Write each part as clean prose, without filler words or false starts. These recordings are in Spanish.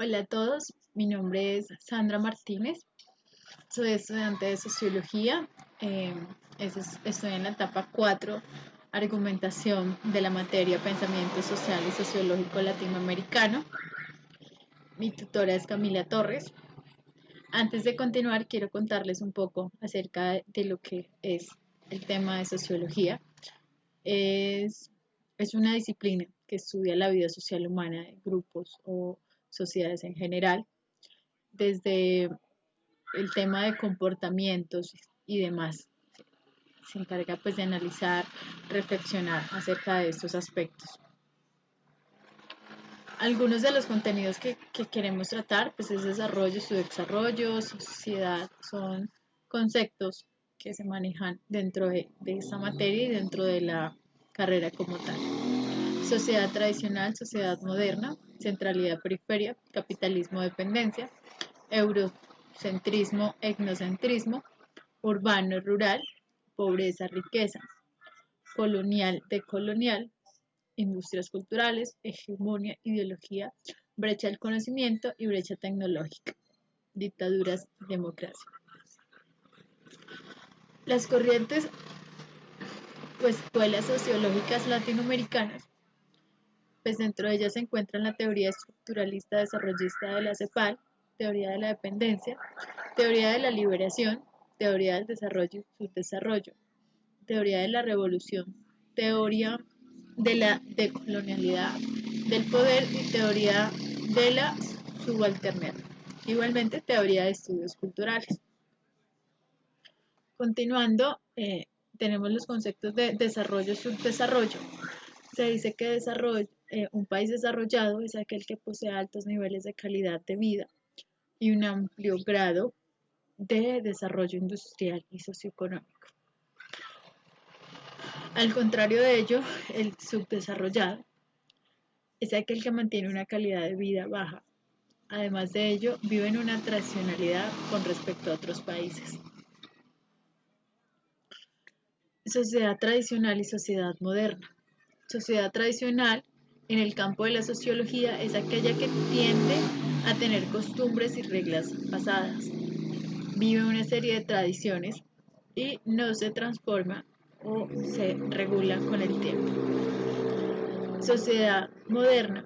Hola a todos, mi nombre es Sandra Martínez, soy estudiante de Sociología, eh, estoy en la etapa 4, argumentación de la materia Pensamiento Social y Sociológico Latinoamericano. Mi tutora es Camila Torres. Antes de continuar, quiero contarles un poco acerca de lo que es el tema de sociología. Es, es una disciplina que estudia la vida social humana de grupos o sociedades en general, desde el tema de comportamientos y demás. Se encarga pues de analizar, reflexionar acerca de estos aspectos. Algunos de los contenidos que queremos tratar pues es desarrollo, subdesarrollo, sociedad, son conceptos que se manejan dentro de esta materia y dentro de la carrera como tal. Sociedad tradicional, sociedad moderna, centralidad periferia, capitalismo dependencia, eurocentrismo, etnocentrismo, urbano rural, pobreza riqueza, colonial decolonial, industrias culturales, hegemonía, ideología, brecha del conocimiento y brecha tecnológica, dictaduras, democracia. Las corrientes o escuelas sociológicas latinoamericanas, pues dentro de ellas se encuentra la teoría estructuralista desarrollista de la CEPAL, teoría de la dependencia, teoría de la liberación, teoría del desarrollo y subdesarrollo, teoría de la revolución, teoría de la decolonialidad del poder y teoría de la subalternidad. Igualmente, teoría de estudios culturales. Continuando, tenemos los conceptos de desarrollo y subdesarrollo. Se dice que un país desarrollado es aquel que posee altos niveles de calidad de vida y un amplio grado de desarrollo industrial y socioeconómico. Al contrario de ello, el subdesarrollado es aquel que mantiene una calidad de vida baja. Además de ello, vive en una tradicionalidad con respecto a otros países. Sociedad tradicional y sociedad moderna. Sociedad tradicional, en el campo de la sociología, es aquella que tiende a tener costumbres y reglas pasadas. Vive una serie de tradiciones y no se transforma o se regula con el tiempo. Sociedad moderna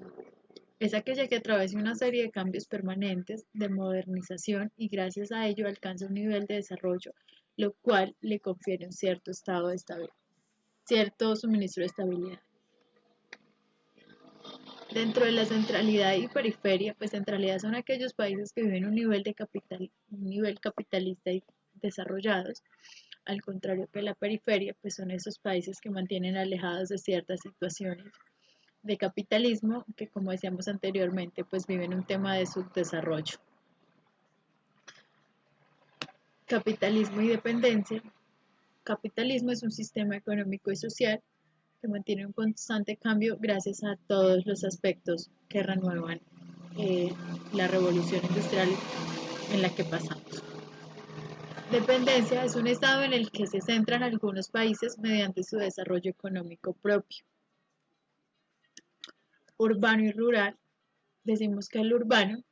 es aquella que atraviesa una serie de cambios permanentes de modernización y gracias a ello alcanza un nivel de desarrollo, lo cual le confiere un cierto estado de estabilidad, cierto suministro de estabilidad. Dentro de la centralidad y periferia, pues centralidad son aquellos países que viven un nivel capitalista y desarrollados, al contrario que la periferia, pues son esos países que mantienen alejados de ciertas situaciones de capitalismo que, como decíamos anteriormente, pues viven un tema de subdesarrollo. Capitalismo y dependencia. Capitalismo es un sistema económico y social que mantiene un constante cambio gracias a todos los aspectos que renuevan la revolución industrial en la que pasamos. Dependencia es un estado en el que se centran algunos países mediante su desarrollo económico propio. Urbano y rural, decimos que el urbano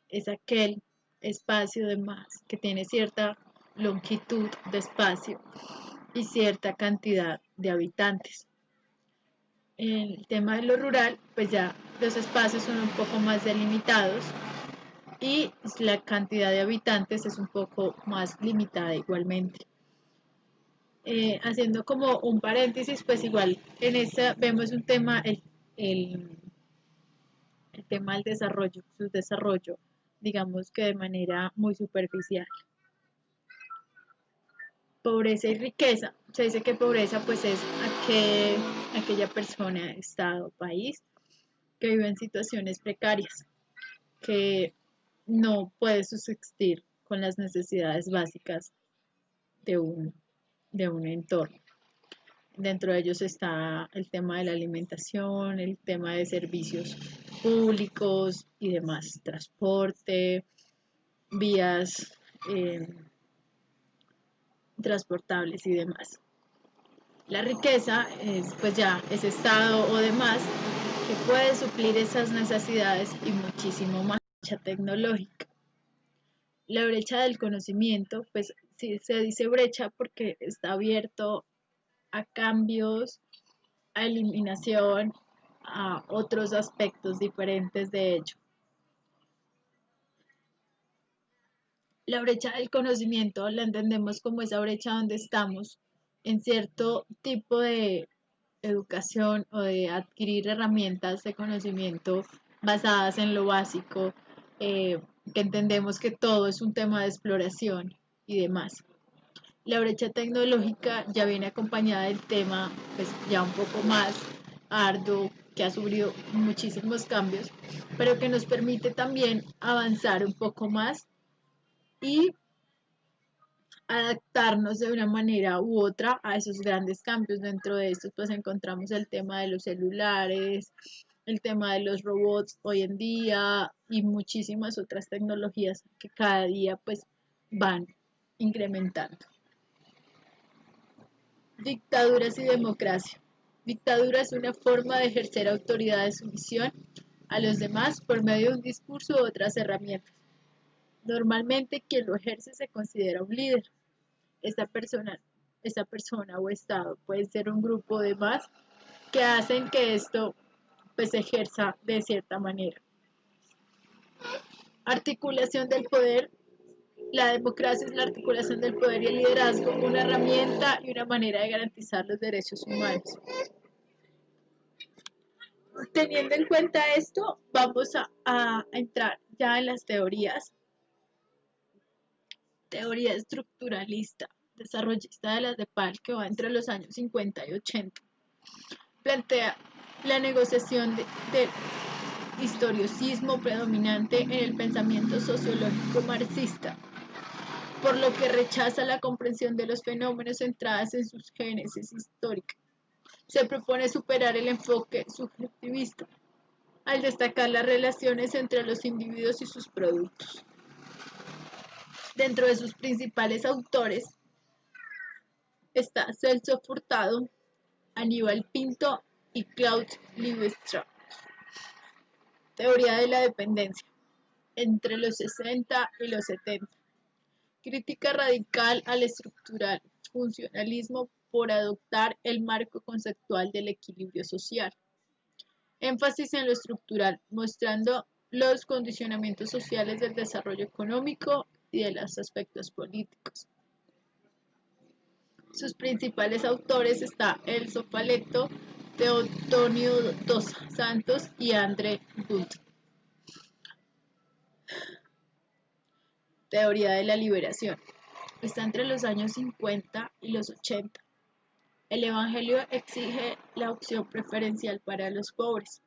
es aquel espacio de más que tiene cierta longitud de espacio y cierta cantidad de habitantes. En el tema de lo rural, pues ya los espacios son un poco más delimitados y la cantidad de habitantes es un poco más limitada igualmente. Haciendo como un paréntesis, pues igual en esta vemos un tema, el, el tema del desarrollo, su desarrollo, digamos que de manera muy superficial. Pobreza y riqueza. Se dice que pobreza pues es aquella persona, estado, país que vive en situaciones precarias, que no puede subsistir con las necesidades básicas de de un entorno. Dentro de ellos está el tema de la alimentación, el tema de servicios públicos y demás, transporte, vías transportables y demás. La riqueza es pues ya ese estado o demás que puede suplir esas necesidades y muchísimo más. brecha tecnológica. La brecha del conocimiento, pues sí se dice brecha porque está abierto a cambios, a eliminación, a otros aspectos diferentes de ello. La brecha del conocimiento la entendemos como esa brecha donde estamos en cierto tipo de educación o de adquirir herramientas de conocimiento basadas en lo básico, que entendemos que todo es un tema de exploración y demás. La brecha tecnológica ya viene acompañada del tema, pues ya un poco más arduo, que ha sufrido muchísimos cambios, pero que nos permite también avanzar un poco más y adaptarnos de una manera u otra a esos grandes cambios. Dentro de estos pues encontramos el tema de los celulares, el tema de los robots hoy en día y muchísimas otras tecnologías que cada día pues van incrementando. Dictaduras y democracia. Dictadura es una forma de ejercer autoridad de sumisión a los demás por medio de un discurso u otras herramientas. Normalmente quien lo ejerce se considera un líder. Esta persona o estado puede ser un grupo de más que hacen que esto pues se ejerza de cierta manera. Articulación del poder. La democracia es la articulación del poder y el liderazgo, una herramienta y una manera de garantizar los derechos humanos. Teniendo en cuenta esto, vamos a entrar ya en las teorías. Teoría estructuralista, desarrollista de las de Pal, que va entre los años 50 y 80. Plantea la negociación del historicismo predominante en el pensamiento sociológico marxista, por lo que rechaza la comprensión de los fenómenos centradas en sus génesis históricas. Se propone superar el enfoque subjetivista al destacar las relaciones entre los individuos y sus productos. Dentro de sus principales autores está Celso Furtado, Aníbal Pinto y Claude Lévi-Strauss. Teoría de la dependencia, entre los 60 y los 70. Crítica radical al estructural funcionalismo por adoptar el marco conceptual del equilibrio social. Énfasis en lo estructural, mostrando los condicionamientos sociales del desarrollo económico y de los aspectos políticos. Sus principales autores está Elso Faleto, Teotonio dos Santos y André Dulce. Teoría de la liberación. Está entre los años 50 y los 80. El Evangelio exige la opción preferencial para los pobres.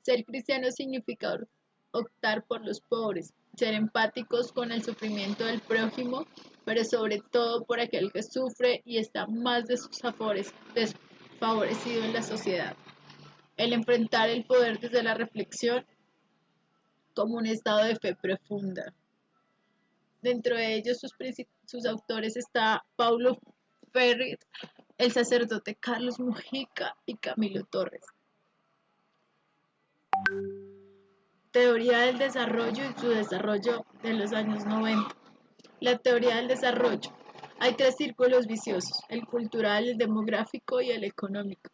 Ser cristiano significa optar por los pobres, ser empáticos con el sufrimiento del prójimo, pero sobre todo por aquel que sufre y está más desfavorecido en la sociedad. El enfrentar el poder desde la reflexión como un estado de fe profunda. Dentro de ellos sus autores está Paulo Freire, el sacerdote Carlos Mujica y Camilo Torres. Teoría del desarrollo y su desarrollo de los años 90. La teoría del desarrollo. Hay tres círculos viciosos, el cultural, el demográfico y el económico,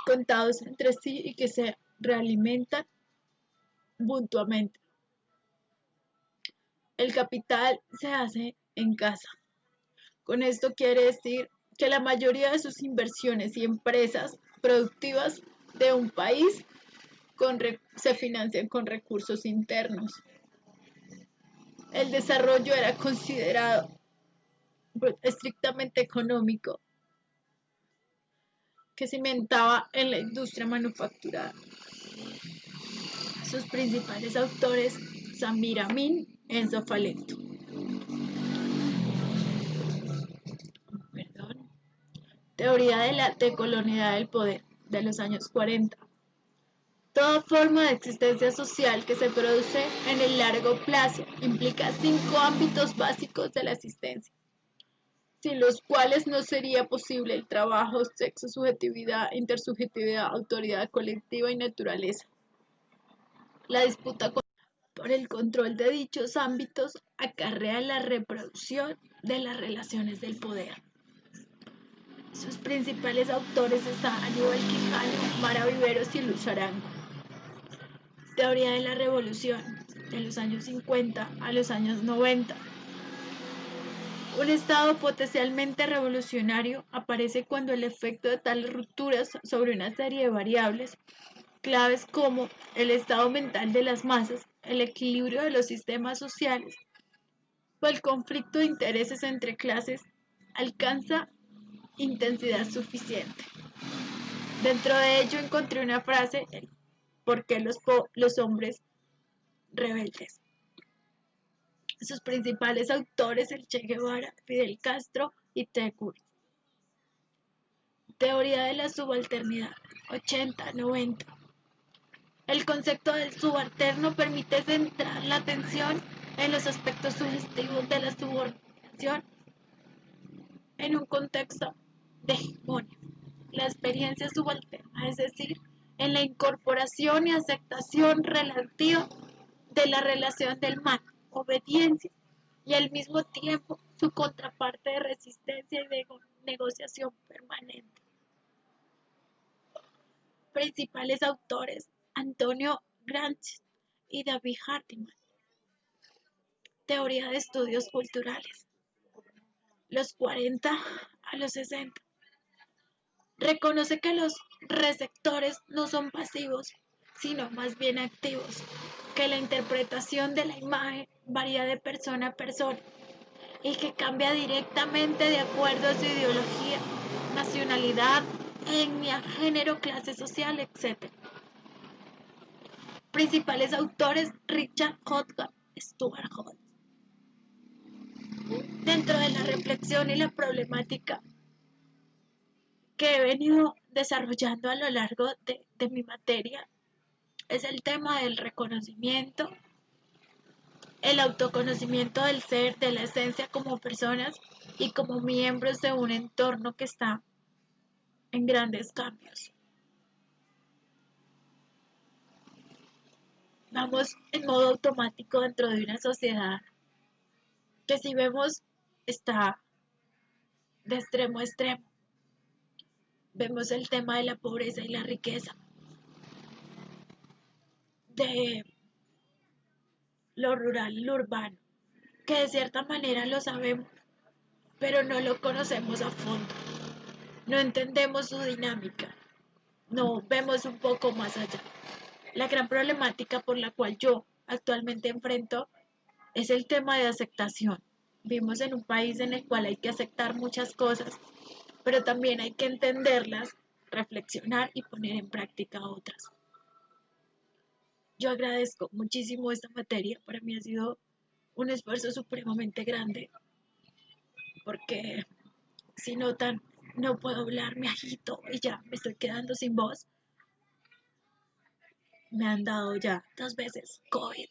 contados entre sí y que se realimentan mutuamente. El capital se hace en casa. Con esto quiere decir que la mayoría de sus inversiones y empresas productivas de un país se financian con recursos internos. El desarrollo era considerado estrictamente económico, que cimentaba en la industria manufacturada. Sus principales autores, Samir Amin, Enzo Faleto. Teoría de la decolonialidad del poder, de los años 40. Toda forma de existencia social que se produce en el largo plazo implica 5 ámbitos básicos de la existencia, sin los cuales no sería posible el trabajo, sexo, subjetividad, intersubjetividad, autoridad colectiva y naturaleza. La disputa por el control de dichos ámbitos acarrea la reproducción de las relaciones del poder. Sus principales autores están Aníbal Quijano, Mara Viveros y Luz Arango. Teoría de la revolución, de los años 50 a los años 90. Un estado potencialmente revolucionario aparece cuando el efecto de tales rupturas sobre una serie de variables claves como el estado mental de las masas, el equilibrio de los sistemas sociales o el conflicto de intereses entre clases alcanza intensidad suficiente. Dentro de ello encontré una frase, ¿por qué los hombres rebeldes? Sus principales autores, el Che Guevara, Fidel Castro y Ted Cruz. Teoría de la subalternidad, 80-90. El concepto del subalterno permite centrar la atención en los aspectos sugestivos de la subordinación en un contexto de hegemonía. La experiencia subalterna, es decir, en la incorporación y aceptación relativa de la relación del mando, obediencia y al mismo tiempo su contraparte de resistencia y de negociación permanente. Principales autores: Antonio Gramsci y David Hartman. Teoría de estudios culturales, los 40 a los 60. Reconoce que los receptores no son pasivos, sino más bien activos, que la interpretación de la imagen varía de persona a persona y que cambia directamente de acuerdo a su ideología, nacionalidad, etnia, género, clase social, etc. Principales autores: Richard Hodgson, Stuart Hall. Dentro de la reflexión y la problemática que he venido desarrollando a lo largo de mi materia es el tema del reconocimiento, el autoconocimiento del ser, de la esencia como personas y como miembros de un entorno que está en grandes cambios. Vamos en modo automático dentro de una sociedad que, si vemos, está de extremo a extremo. Vemos el tema de la pobreza y la riqueza, de lo rural y lo urbano, que de cierta manera lo sabemos, pero no lo conocemos a fondo, no entendemos su dinámica, no vemos un poco más allá. La gran problemática por la cual yo actualmente enfrento es el tema de aceptación. Vivimos en un país en el cual hay que aceptar muchas cosas, pero también hay que entenderlas, reflexionar y poner en práctica otras. Yo agradezco muchísimo esta materia, para mí ha sido un esfuerzo supremamente grande, porque si notan, no puedo hablar, me agito y ya me estoy quedando sin voz. Me han dado ya 2 veces COVID,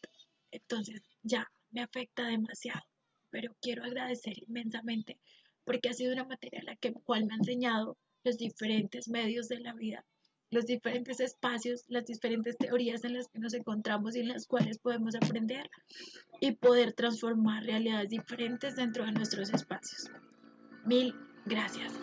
entonces ya me afecta demasiado, pero quiero agradecer inmensamente porque ha sido una materia en la cual me ha enseñado los diferentes medios de la vida, los diferentes espacios, las diferentes teorías en las que nos encontramos y en las cuales podemos aprender y poder transformar realidades diferentes dentro de nuestros espacios. Mil gracias.